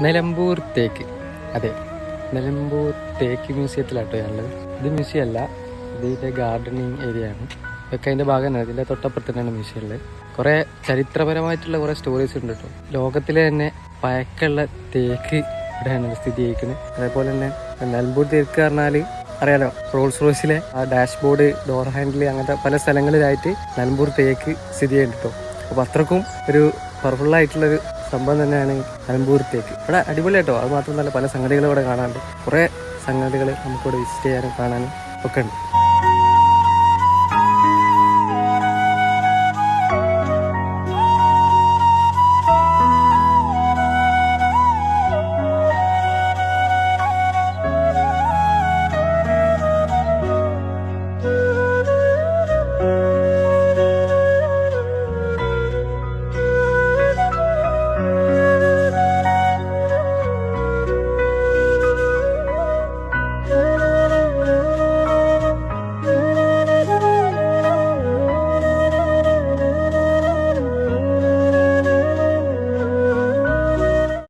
നിലമ്പൂർ തേക്ക്, അതെ, നിലമ്പൂർ തേക്ക് മ്യൂസിയത്തിലാട്ടോ ഞാനുള്ളത്. ഇത് മ്യൂസിയം അല്ല, ഇതിൻ്റെ ഗാർഡനിങ് ഏരിയ ആണ്. ഇതൊക്കെ അതിൻ്റെ ഭാഗമാണ്. ഇതിൻ്റെ തൊട്ടപ്പുറത്ത് തന്നെയാണ് മ്യൂസിയം ഉള്ളത്. കുറേ ചരിത്രപരമായിട്ടുള്ള കുറേ സ്റ്റോറീസ് ഉണ്ട് കേട്ടോ. ലോകത്തിലെ തന്നെ പഴക്കമുള്ള തേക്ക് ഇവിടെയാണ് സ്ഥിതി ചെയ്യിക്കുന്നത്. അതേപോലെ തന്നെ നിലമ്പൂർ തേക്ക് പറഞ്ഞാൽ അറിയാലോ, റോൾസ് റോയ്സിലെ ആ ഡാഷ്ബോർഡ്, ഡോർ ഹാൻഡിൽ, അങ്ങനത്തെ പല സ്ഥലങ്ങളിലായിട്ട് നിലമ്പൂർ തേക്ക് സ്ഥിതി ചെയ്യുന്നുണ്ട് കേട്ടോ. അപ്പോൾ അത്രക്കും ഒരു പവർഫുള്ളായിട്ടുള്ളൊരു സംഭവം തന്നെയാണ് നിലമ്പൂർ തേക്ക്. ഇവിടെ അടിപൊളിയായിട്ടോ. അത് മാത്രമല്ല പല സംഗതികളും ഇവിടെ കാണാനുണ്ട്. കുറേ സംഗതികൾ നമുക്കിവിടെ വിസിറ്റ് ചെയ്യാനും കാണാനും ഒക്കെ ഉണ്ട്.